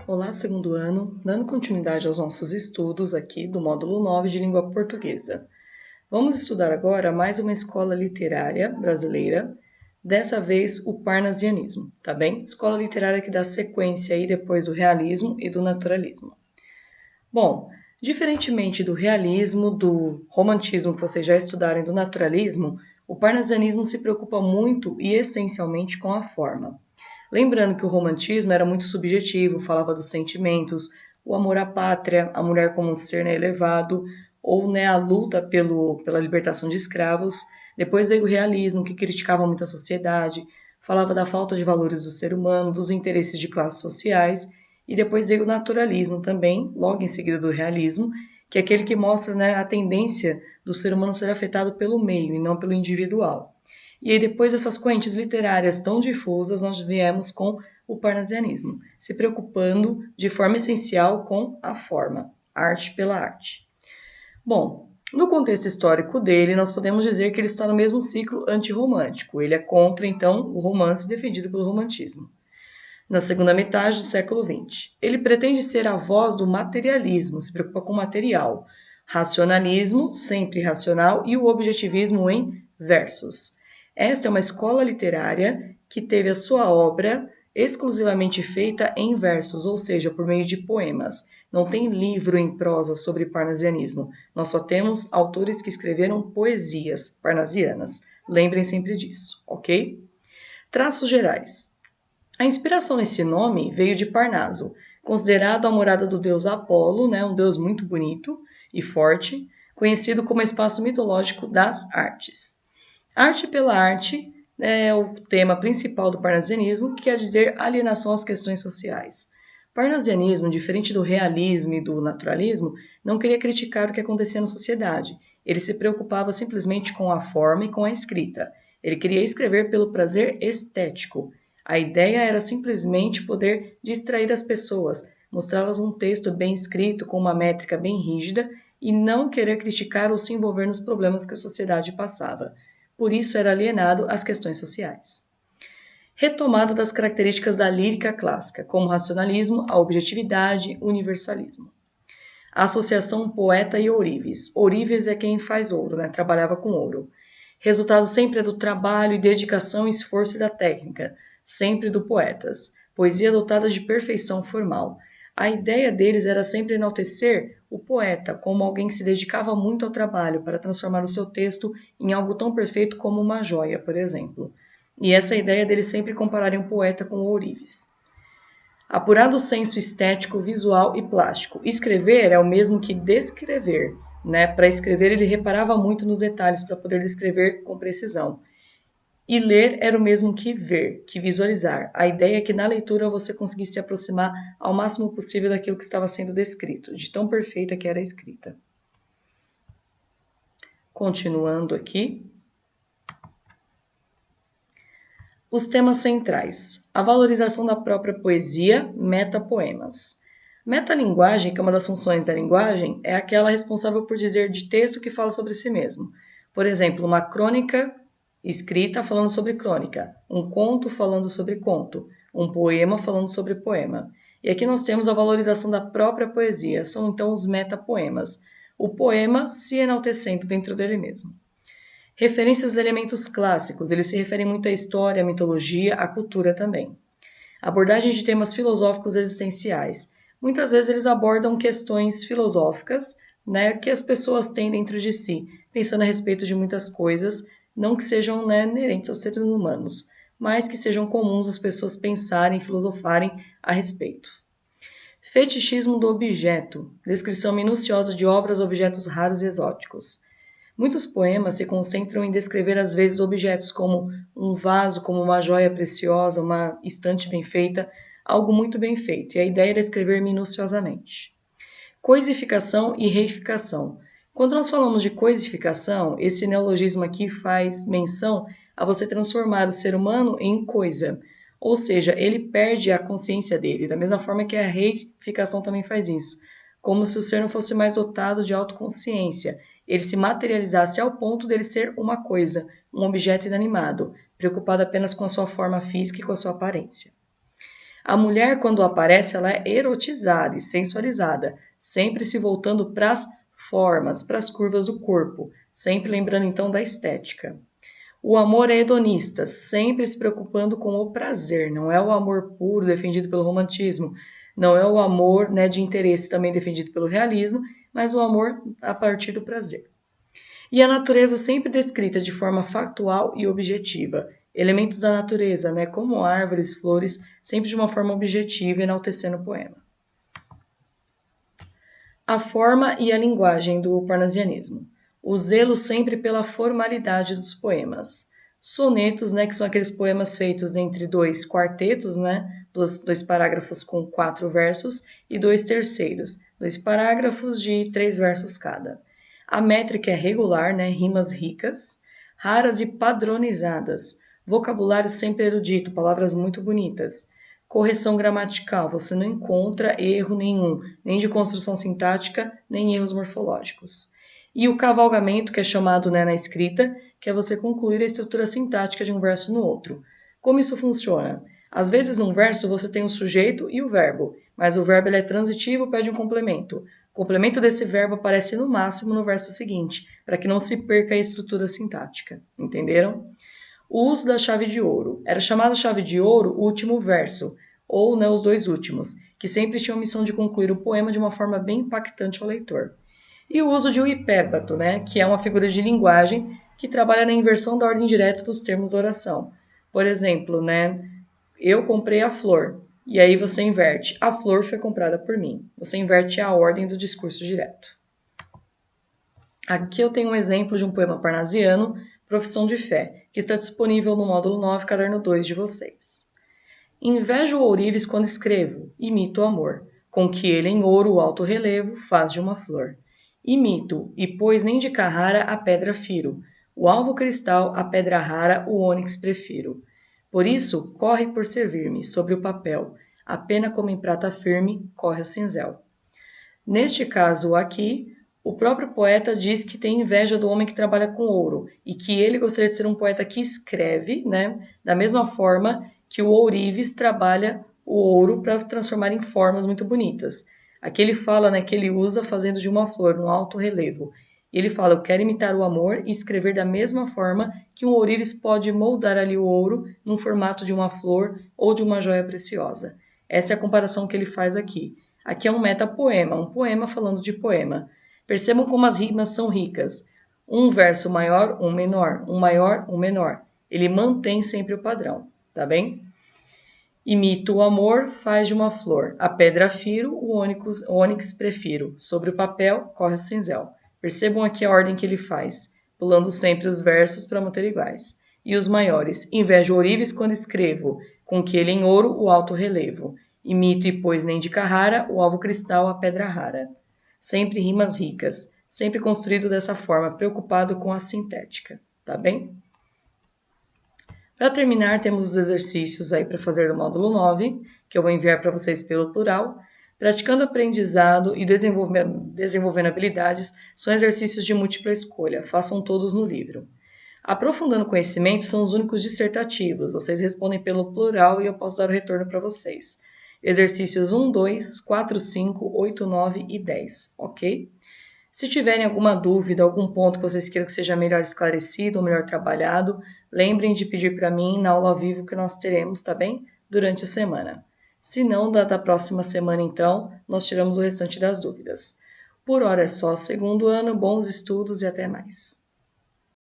Olá, segundo ano, dando continuidade aos nossos estudos aqui do módulo 9 de língua portuguesa. Vamos estudar agora mais uma escola literária brasileira, dessa vez o parnasianismo, tá bem? Escola literária que dá sequência aí depois do realismo e do naturalismo. Bom, diferentemente do realismo, do romantismo que vocês já estudaram e do naturalismo, o parnasianismo se preocupa muito e essencialmente com a forma. Lembrando que o romantismo era muito subjetivo, falava dos sentimentos, o amor à pátria, a mulher como um ser elevado, ou a luta pela libertação de escravos. Depois veio o realismo, que criticava muito a sociedade, falava da falta de valores do ser humano, dos interesses de classes sociais. E depois veio o naturalismo também, logo em seguida do realismo, que é aquele que mostra a tendência do ser humano ser afetado pelo meio e não pelo individual. E aí, depois dessas correntes literárias tão difusas, nós viemos com o parnasianismo, se preocupando de forma essencial com a forma, arte pela arte. Bom, no contexto histórico dele, nós podemos dizer que ele está no mesmo ciclo antirromântico. Ele é contra, então, o romance defendido pelo romantismo. Na segunda metade do século XX. Ele pretende ser a voz do materialismo, se preocupa com o material, racionalismo, sempre racional, e o objetivismo em versos. Esta é uma escola literária que teve a sua obra exclusivamente feita em versos, ou seja, por meio de poemas. Não tem livro em prosa sobre parnasianismo. Nós só temos autores que escreveram poesias parnasianas. Lembrem sempre disso, ok? Traços gerais. A inspiração nesse nome veio de Parnaso, considerado a morada do deus Apolo, um deus muito bonito e forte, conhecido como espaço mitológico das artes. Arte pela arte é o tema principal do parnasianismo, que quer dizer alienação às questões sociais. O parnasianismo, diferente do realismo e do naturalismo, não queria criticar o que acontecia na sociedade. Ele se preocupava simplesmente com a forma e com a escrita. Ele queria escrever pelo prazer estético. A ideia era simplesmente poder distrair as pessoas, mostrá-las um texto bem escrito, com uma métrica bem rígida, e não querer criticar ou se envolver nos problemas que a sociedade passava. Por isso era alienado às questões sociais. Retomada das características da lírica clássica, como racionalismo, a objetividade, universalismo. A associação poeta e ourives. Ourives é quem faz ouro, trabalhava com ouro. Resultado sempre é do trabalho e dedicação e esforço e da técnica, sempre do poetas. Poesia dotada de perfeição formal. A ideia deles era sempre enaltecer o poeta como alguém que se dedicava muito ao trabalho para transformar o seu texto em algo tão perfeito como uma joia, por exemplo. E essa ideia deles sempre compararem um poeta com o ourives. Apurado senso estético, visual e plástico. Escrever é o mesmo que descrever. Para escrever, ele reparava muito nos detalhes para poder descrever com precisão. E ler era o mesmo que ver, que visualizar. A ideia é que na leitura você conseguisse se aproximar ao máximo possível daquilo que estava sendo descrito, de tão perfeita que era a escrita. Continuando aqui. Os temas centrais. A valorização da própria poesia, metapoemas. Metalinguagem, que é uma das funções da linguagem, é aquela responsável por dizer de texto que fala sobre si mesmo. Por exemplo, uma crônica escrita falando sobre crônica, um conto falando sobre conto, um poema falando sobre poema. E aqui nós temos a valorização da própria poesia, são então os metapoemas. O poema se enaltecendo dentro dele mesmo. Referências a elementos clássicos, eles se referem muito à história, à mitologia, à cultura também. Abordagem de temas filosóficos existenciais. Muitas vezes eles abordam questões filosóficas, que as pessoas têm dentro de si, pensando a respeito de muitas coisas, não que sejam inerentes aos seres humanos, mas que sejam comuns as pessoas pensarem, filosofarem a respeito. Fetichismo do objeto, descrição minuciosa de obras, objetos raros e exóticos. Muitos poemas se concentram em descrever às vezes objetos como um vaso, como uma joia preciosa, uma estante bem feita, algo muito bem feito, e a ideia era escrever minuciosamente. Coisificação e reificação. Quando nós falamos de coisificação, esse neologismo aqui faz menção a você transformar o ser humano em coisa, ou seja, ele perde a consciência dele, da mesma forma que a reificação também faz isso, como se o ser não fosse mais dotado de autoconsciência, ele se materializasse ao ponto dele ser uma coisa, um objeto inanimado, preocupado apenas com a sua forma física e com a sua aparência. A mulher, quando aparece, ela é erotizada e sensualizada, sempre se voltando para as formas, para as curvas do corpo, sempre lembrando então da estética. O amor é hedonista, sempre se preocupando com o prazer, não é o amor puro defendido pelo romantismo, não é o amor, né, de interesse também defendido pelo realismo, mas o amor a partir do prazer. E a natureza sempre descrita de forma factual e objetiva. Elementos da natureza, né, como árvores, flores, sempre de uma forma objetiva, enaltecendo o poema. A forma e a linguagem do parnasianismo. O zelo sempre pela formalidade dos poemas. Sonetos, né, que são aqueles poemas feitos entre dois quartetos, né, dois parágrafos com 4 versos e 2 terceiros, 2 parágrafos de 3 versos cada. A métrica é regular, né, rimas ricas, raras e padronizadas, vocabulário sempre erudito, palavras muito bonitas. Correção gramatical, você não encontra erro nenhum, nem de construção sintática, nem erros morfológicos. E o cavalgamento, que é chamado, né, na escrita, que é você concluir a estrutura sintática de um verso no outro. Como isso funciona? Às vezes, num verso, você tem o sujeito e o verbo, mas o verbo ele é transitivo, pede um complemento. O complemento desse verbo aparece no máximo no verso seguinte, para que não se perca a estrutura sintática. Entenderam? O uso da chave de ouro. Era chamada chave de ouro o último verso, ou, né, os 2 últimos, que sempre tinham a missão de concluir o poema de uma forma bem impactante ao leitor. E o uso de um hipérbato, né, que é uma figura de linguagem que trabalha na inversão da ordem direta dos termos da oração. Por exemplo, né, eu comprei a flor, e aí você inverte, a flor foi comprada por mim. Você inverte a ordem do discurso direto. Aqui eu tenho um exemplo de um poema parnasiano, Profissão de Fé, que está disponível no módulo 9, caderno 2 de vocês. Invejo o ourives quando escrevo, imito o amor, com que ele em ouro o alto relevo faz de uma flor. Imito, e pois nem de Carrara a pedra firo, o alvo cristal a pedra rara o ônix prefiro. Por isso, corre por servir-me, sobre o papel, a pena como em prata firme, corre o cinzel. Neste caso aqui, o próprio poeta diz que tem inveja do homem que trabalha com ouro e que ele gostaria de ser um poeta que escreve, né, da mesma forma que o ourives trabalha o ouro para transformar em formas muito bonitas. Aqui ele fala, né, que ele usa fazendo de uma flor, um alto relevo. E ele fala, eu quero imitar o amor e escrever da mesma forma que um ourives pode moldar ali o ouro num formato de uma flor ou de uma joia preciosa. Essa é a comparação que ele faz aqui. Aqui é um metapoema, um poema falando de poema. Percebam como as rimas são ricas. Um verso maior, um menor, um maior, um menor. Ele mantém sempre o padrão, tá bem? Imito o amor, faz de uma flor. A pedra firo, o ônix prefiro. Sobre o papel, corre o cinzel. Percebam aqui a ordem que ele faz, pulando sempre os versos para manter iguais. E os maiores. Invejo ourives quando escrevo, com que ele em ouro o alto relevo. Imito e pois nem de Carrara, o alvo cristal a pedra rara. Sempre rimas ricas, sempre construído dessa forma, preocupado com a sintética, tá bem? Para terminar, temos os exercícios aí para fazer do módulo 9, que eu vou enviar para vocês pelo plural. Praticando aprendizado e desenvolvendo habilidades são exercícios de múltipla escolha, façam todos no livro. Aprofundando conhecimento são os únicos dissertativos, vocês respondem pelo plural e eu posso dar o retorno para vocês. Exercícios 1, 2, 4, 5, 8, 9 e 10, ok? Se tiverem alguma dúvida, algum ponto que vocês queiram que seja melhor esclarecido ou melhor trabalhado, lembrem de pedir para mim na aula ao vivo que nós teremos, tá bem? Durante a semana. Se não, da próxima semana, então, nós tiramos o restante das dúvidas. Por hora é só, segundo ano, bons estudos e até mais.